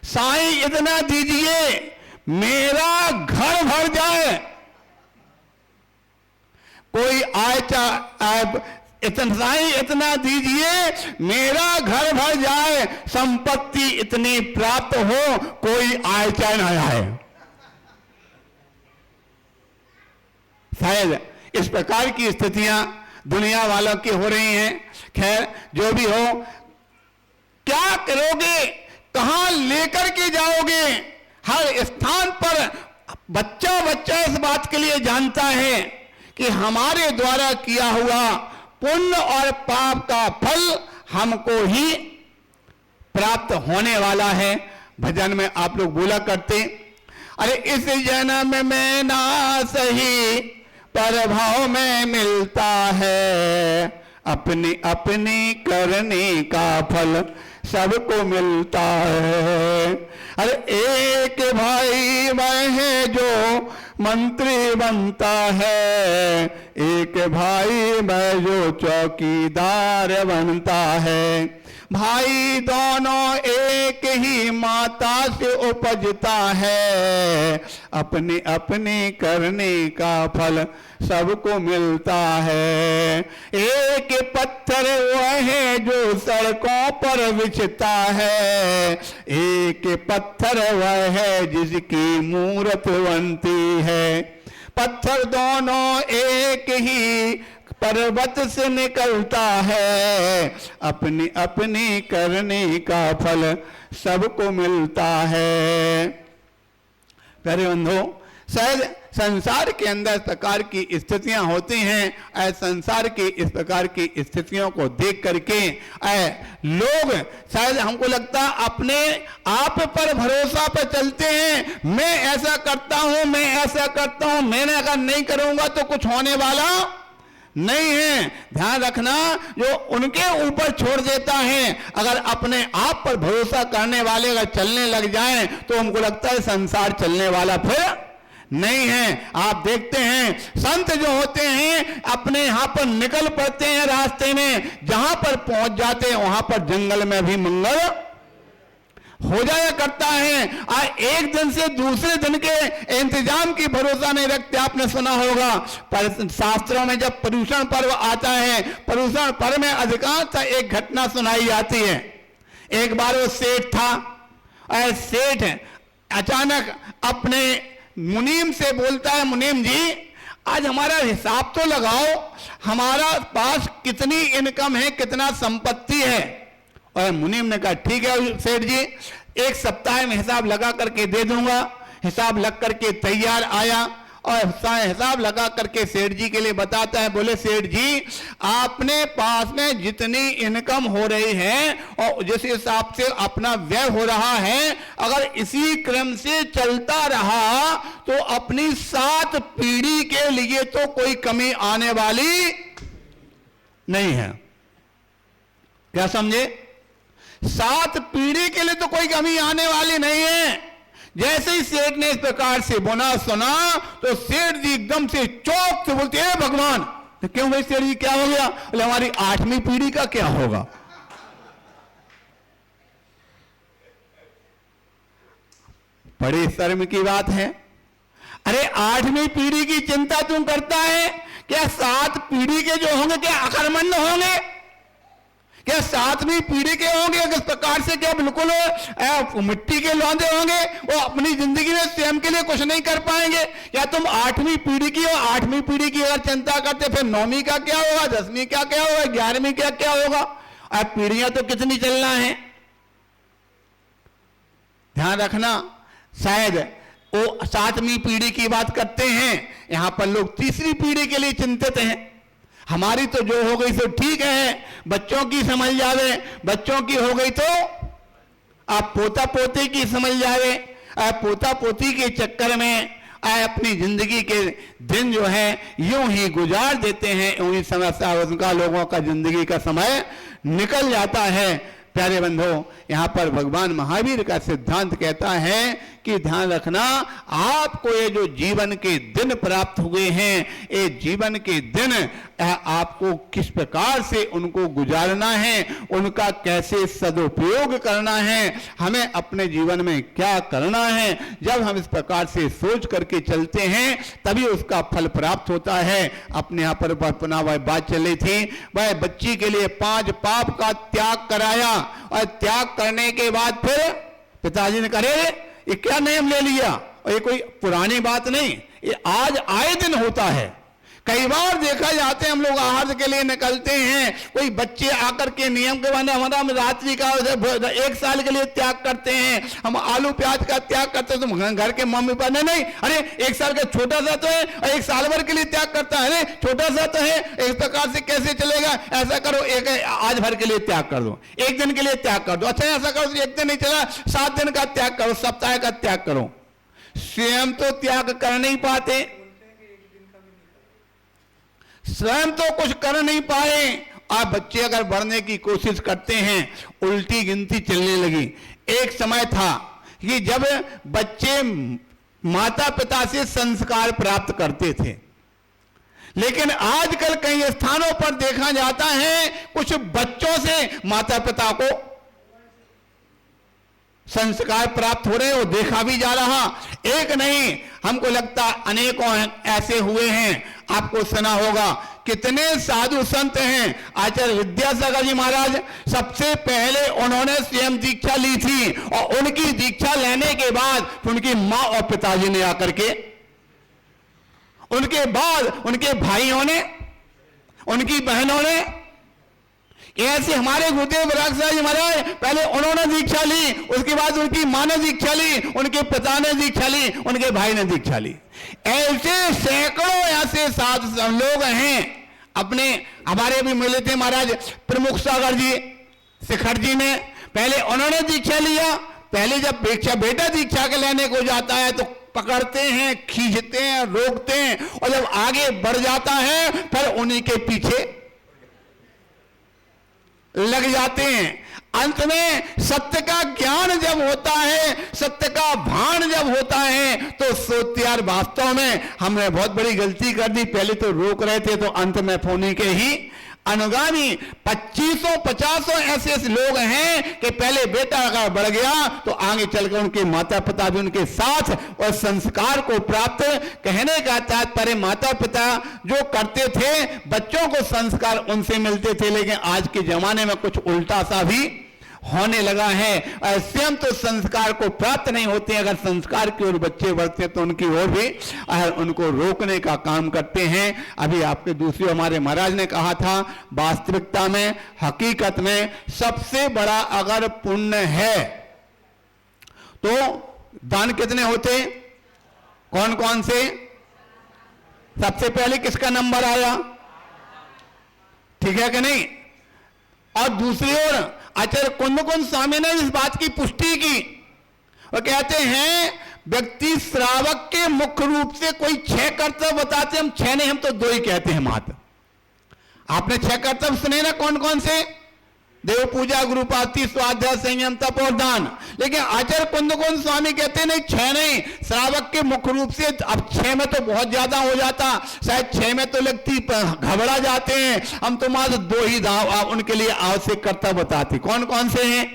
साईं इतना दीजिए मेरा घर भर जाए, कोई साईं इतना दीजिए मेरा घर भर जाए, संपत्ति इतनी प्राप्त हो कोई आय चाहे न आए। शायद इस प्रकार की स्थितियां दुनिया वालों की हो रही हैं। खैर जो भी हो, क्या करोगे, कहां लेकर के जाओगे? हर स्थान पर बच्चा बच्चा इस बात के लिए जानता है कि हमारे द्वारा किया हुआ पुण्य और पाप का फल हमको ही प्राप्त होने वाला है। भजन में आप लोग बोला करते, अरे इस जन्म में ना सही पर भाव में मिलता है, अपनी अपनी करने का फल सबको मिलता है। अरे एक भाई वह है जो मंत्री बनता है, एक भाई वह जो चौकीदार बनता है। भाई दोनों एक ही माता से उपजता है, अपने अपने करने का फल सबको मिलता है। एक पत्थर वह है जो सड़कों पर बिछता है, एक पत्थर वह है जिसकी मूरत बनती है। पत्थर दोनों एक ही पर्वत से निकलता है, अपनी अपनी करने का फल सबको मिलता है। प्यारे बंधुओं, शायद संसार के अंदर इस प्रकार की स्थितियां होती हैं, संसार की इस प्रकार की स्थितियों को देख करके लोग शायद हमको लगता अपने आप पर भरोसा पर चलते हैं। मैं ऐसा करता हूं, मैं ऐसा करता हूं, मैंने अगर नहीं करूंगा तो कुछ होने वाला नहीं है। ध्यान रखना, जो उनके ऊपर छोड़ देता है, अगर अपने आप पर भरोसा करने वाले अगर चलने लग जाएं तो हमको लगता है संसार चलने वाला फिर नहीं है। आप देखते हैं हैं। संत जो होते हैं अपने यहाँ पर निकल पड़ते हैं रास्ते में, जहां पर पहुंच जाते हैं वहां पर जंगल में भी मंगल हो जाया करता है। एक दिन से दूसरे दिन के इंतजाम की भरोसा नहीं रखते। आपने सुना होगा पर शास्त्रों में जब पर्यूषण पर्व आता है, पर्यूषण पर्व में अधिकांश एक घटना सुनाई जाती है। एक बार वो सेठ था, सेठ अचानक अपने मुनीम से बोलता है, मुनीम जी आज हमारा हिसाब तो लगाओ, हमारा पास कितनी इनकम है, कितना संपत्ति है। और मुनीम ने कहा ठीक है सेठ जी, एक सप्ताह में हिसाब लगा करके दे दूंगा। हिसाब लग करके तैयार आया और हिसाब लगा करके सेठ जी के लिए बताता है, बोले सेठ जी आपने पास में जितनी इनकम हो रही है और जिस हिसाब से अपना व्यय हो रहा है, अगर इसी क्रम से चलता रहा तो अपनी 7 पीढ़ी के लिए तो कोई कमी आने वाली नहीं है। क्या समझे? 7 पीढ़ी के लिए तो कोई कमी आने वाली नहीं है। जैसे ही सेठ ने इस प्रकार से बोना सुना तो सेठ जी एकदम से चौंक से बोलते हैं भगवान, तो क्यों भाई सेठ जी क्या हो गया? बोले हमारी 8वीं पीढ़ी का क्या होगा? बड़ी शर्म की बात है। अरे 8वीं पीढ़ी की चिंता तुम करता है, क्या 7 पीढ़ी के जो होंगे क्या अकर्मण्य होंगे? क्या 7वीं पीढ़ी के होंगे किस प्रकार से क्या बिल्कुल मिट्टी के लौंदे होंगे, वो अपनी जिंदगी में स्वयं के लिए कुछ नहीं कर पाएंगे? या तुम 8वीं पीढ़ी की और 8वीं पीढ़ी की अगर चिंता करते फिर 9वीं का क्या होगा, 10वीं का क्या होगा, 11वीं का क्या होगा? अब पीढ़ियां तो कितनी चलना है। ध्यान रखना, शायद वो 7वीं पीढ़ी की बात करते हैं, यहां पर लोग 3री पीढ़ी के लिए चिंतित हैं। हमारी तो जो हो गई सो ठीक है, बच्चों की समझ जावे, बच्चों की हो गई तो आप पोता पोती की समझ जावे। पोता पोती के चक्कर में अपनी जिंदगी के दिन जो है यूं ही गुजार देते हैं, यूं ही समस्या उनका लोगों का जिंदगी का समय निकल जाता है। प्यारे बंधु, यहां पर भगवान महावीर का सिद्धांत कहता है कि ध्यान रखना, आपको ये जो जीवन के दिन प्राप्त हुए हैं, ये जीवन के दिन आपको किस प्रकार से उनको गुजारना है, उनका कैसे सदुपयोग करना है, हमें अपने जीवन में क्या करना है। जब हम इस प्रकार से सोच करके चलते हैं तभी उसका फल प्राप्त होता है। अपने यहाँ पर अपना वह बात चली थी, वह बच्ची के लिए 5 पाप का त्याग कराया और त्याग करने के बाद फिर पिताजी ने करे ये क्या नियम ले लिया, और ये कोई पुरानी बात नहीं, ये आज आए दिन होता है। कई बार देखा जाते हैं हम लोग आहार के लिए निकलते हैं, कोई बच्चे आकर के नियम के बने हमारा हम रात्रि का 1 साल के लिए त्याग करते हैं, हम आलू प्याज का त्याग करते हैं, तो घर के मम्मी पापा नहीं, अरे 1 साल का छोटा सा तो है और 1 साल भर के लिए त्याग करता है, अरे छोटा सा तो है, इस प्रकार से कैसे चलेगा? ऐसा करो एक आज भर के लिए त्याग कर दो, 1 दिन के लिए त्याग कर दो। अच्छा ऐसा करो 1 दिन नहीं चला, 7 दिन का त्याग करो, सप्ताह का त्याग करो। स्वयं तो त्याग कर नहीं पाते, स्वयं तो कुछ कर नहीं पाए, और बच्चे अगर बढ़ने की कोशिश करते हैं उल्टी गिनती चलने लगी। एक समय था कि जब बच्चे माता पिता से संस्कार प्राप्त करते थे, लेकिन आजकल कई स्थानों पर देखा जाता है कुछ बच्चों से माता पिता को संस्कार प्राप्त हो रहे, वो देखा भी जा रहा। एक नहीं, हमको लगता अनेकों ऐसे हुए हैं। आपको सुना होगा कितने साधु संत हैं। आचार्य विद्यासागर जी महाराज सबसे पहले उन्होंने स्वयं दीक्षा ली थी, और उनकी दीक्षा लेने के बाद उनकी मां और पिताजी ने आकर के, उनके बाद उनके भाइयों ने, उनकी बहनों ने, ऐसे हमारे गुरुदेव बराक साहब जी महाराज पहले उन्होंने दीक्षा ली, उसके बाद उनकी मां ने दीक्षा ली, उनके पिता ने दीक्षा ली, उनके भाई ने दीक्षा ली। ऐसे सैकड़ों ऐसे साधु लोग हैं। अपने हमारे भी मिले थे महाराज प्रमुख सागर जी, शिखर जी ने, पहले उन्होंने दीक्षा लिया। पहले जब बेटा दीक्षा के लेने को जाता है तो पकड़ते हैं, खींचते हैं, रोकते हैं, और जब आगे बढ़ जाता है फिर उन्हीं के पीछे लग जाते हैं। अंत में सत्य का ज्ञान जब होता है, सत्य का भान जब होता है, तो सोचते यार वास्तव में हमने बहुत बड़ी गलती कर दी, पहले तो रोक रहे थे तो अंत में फोनी के ही अनुगामी 2500-50 ऐसे लोग हैं कि पहले बेटा अगर बढ़ गया तो आगे चलकर उनके माता पिता भी उनके साथ और संस्कार को प्राप्त, कहने का तात्पर्य माता पिता जो करते थे बच्चों को संस्कार उनसे मिलते थे, लेकिन आज के जमाने में कुछ उल्टा सा भी होने लगा है। स्वयं तो संस्कार को प्राप्त नहीं होते, अगर संस्कार की ओर बच्चे बढ़ते हैं तो उनकी ओर भी उनको रोकने का काम करते हैं। अभी आपके दूसरी हमारे महाराज ने कहा था, वास्तविकता में हकीकत में सबसे बड़ा अगर पुण्य है तो दान कितने होते, कौन कौन से? सबसे पहले किसका नंबर आया? ठीक है कि नहीं? और दूसरी ओर आचार्य कुंदकुंज स्वामी ने इस बात की पुष्टि की, वो कहते हैं व्यक्ति श्रावक के मुख्य रूप से कोई 6 कर्तव्य बताते, हम 6 नहीं, हम तो 2 ही कहते हैं मात्र। आपने 6 कर्तव्य सुने ना, कौन कौन से? देव पूजा, गुरुपाति, स्वाध्याय, संयम, तप और दान। लेकिन आचार्य कुंदकुंज स्वामी कहते नहीं 6 नहीं, श्रावक के मुख्य रूप से, अब 6 में तो बहुत ज्यादा हो जाता, शायद 6 में तो लगती घबरा जाते हैं, हम तो मात्र 2 ही उनके लिए आवश्यक कर्तव्य बताते। कौन कौन से हैं?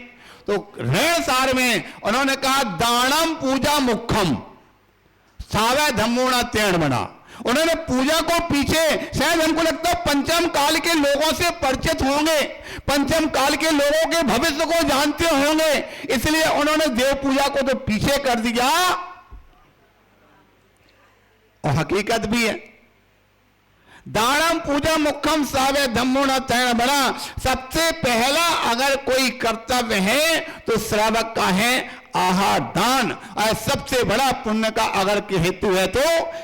तो ऋण सार में उन्होंने कहा दानम पूजा मुख्यम सावय धम्मोणा तेण बना। उन्होंने पूजा को पीछे, शायद हमको लगता है पंचम काल के लोगों से परिचित होंगे, पंचम काल के लोगों के भविष्य को जानते होंगे, इसलिए उन्होंने देव पूजा को तो पीछे कर दिया। और हकीकत भी है, दानम पूजा मुख्यम सावे धम्मोणा तैण बना। सबसे पहला अगर कोई कर्तव्य है तो श्रावक का है आहार दान, और सबसे बड़ा पुण्य का अगर हेतु है तो,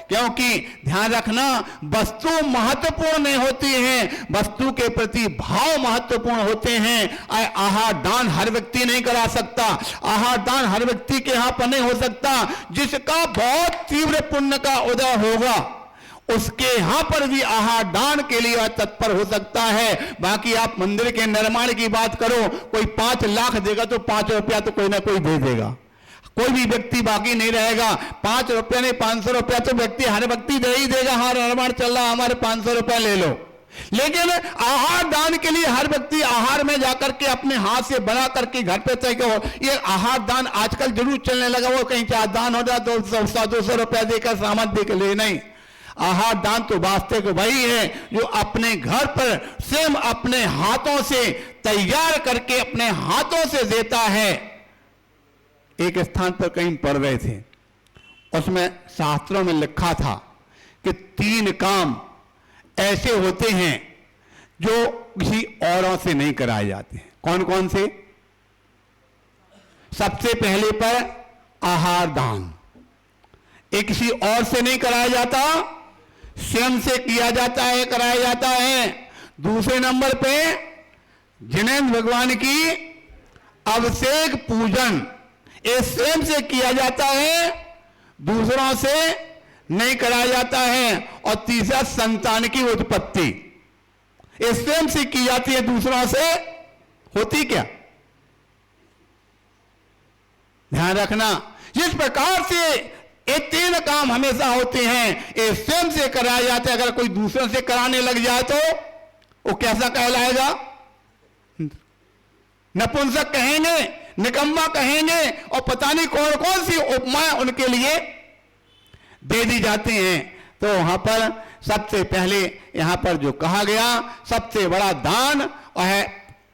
क्योंकि ध्यान रखना वस्तु महत्वपूर्ण नहीं होती है, वस्तु के प्रति भाव महत्वपूर्ण होते हैं। आहार दान हर व्यक्ति नहीं करा सकता, आहार दान हर व्यक्ति के यहां पर नहीं हो सकता। जिसका बहुत तीव्र पुण्य का उदय होगा उसके यहां पर भी आहार दान के लिए तत्पर हो सकता है। बाकी आप मंदिर के निर्माण की बात करो, कोई 5 लाख देगा तो 5 रुपया तो कोई ना कोई दे देगा, कोई भी व्यक्ति बाकी नहीं रहेगा। 5 रुपया नहीं 500 रुपया तो व्यक्ति, हर व्यक्ति दे ही देगा, हाँ निर्माण चल रहा हमारे 500 रुपया ले लो। लेकिन आहार दान के लिए हर व्यक्ति आहार में जाकर के अपने हाथ से बना करके घर पे तय करो। ये आहार दान आजकल जरूर चलने लगा, वो कहीं चाहे दान हो जाए 200 रुपया देकर सामान देकर ले, नहीं। आहार दान तो वास्तविक वही है जो अपने घर पर स्वयं अपने हाथों से तैयार करके अपने हाथों से देता है। एक स्थान पर कहीं पढ़ रहे थे, उसमें शास्त्रों में लिखा था कि 3 काम ऐसे होते हैं जो किसी औरों से नहीं कराए जाते हैं। कौन कौन से? सबसे पहले पर आहार दान, एक किसी और से नहीं कराया जाता, स्वयं से किया जाता है, कराया जाता है। दूसरे नंबर पे जिनेंद्र भगवान की अभिषेक पूजन, ये स्वयं से किया जाता है, दूसरों से नहीं कराया जाता है। और तीसरा संतान की उत्पत्ति, ये स्वयं से की जाती है, दूसरों से होती क्या? ध्यान रखना, जिस प्रकार से ये 3 काम हमेशा होते हैं, ये स्वयं से कराया जाता है। अगर कोई दूसरों से कराने लग जाए तो वो कैसा कहलाएगा? नपुंसक कहेंगे, निकम्मा कहेंगे, और पता नहीं कौन कौन सी उपमाएं उनके लिए दे दी जाती हैं। तो वहां पर सबसे पहले यहां पर जो कहा गया सबसे बड़ा दान है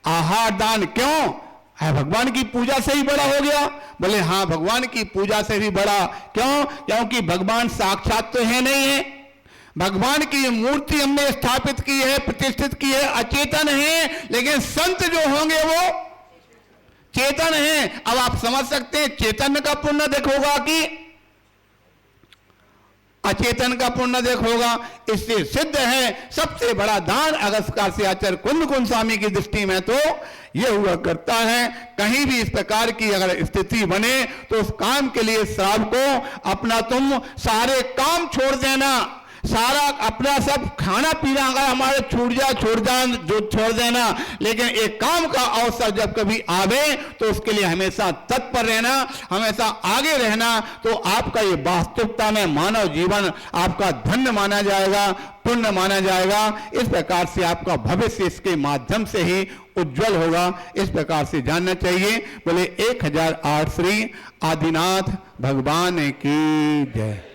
आहार दान। क्यों है? भगवान की पूजा से ही बड़ा हो गया। बोले हाँ, भगवान की पूजा से भी बड़ा। क्यों? क्योंकि भगवान साक्षात तो है नहीं है, भगवान की मूर्ति हमने स्थापित की है, प्रतिष्ठित की है, अचेतन है। लेकिन संत जो होंगे वो चेतन है। अब आप समझ सकते हैं चेतन का पुण्य देखोगा कि अचेतन का पुण्य देखोगा। इससे सिद्ध है सबसे बड़ा दान अगस्त्य से आचार्य कुंदकुंज स्वामी की दृष्टि में तो यह हुआ करता है। कहीं भी इस प्रकार की अगर स्थिति बने तो उस काम के लिए श्रावक को अपना तुम सारे काम छोड़ देना, सारा अपना सब खाना पीना अगर हमारे छूट जाए जो छोड़ देना, लेकिन एक काम का अवसर जब कभी आवे तो उसके लिए हमेशा तत्पर रहना, हमेशा आगे रहना। तो आपका ये वास्तविकता में मानव जीवन आपका धन्य माना जाएगा, पुण्य माना जाएगा। इस प्रकार से आपका भविष्य इसके माध्यम से ही उज्जवल होगा, इस प्रकार से जानना चाहिए। बोले 1008 श्री आदिनाथ भगवान की जय।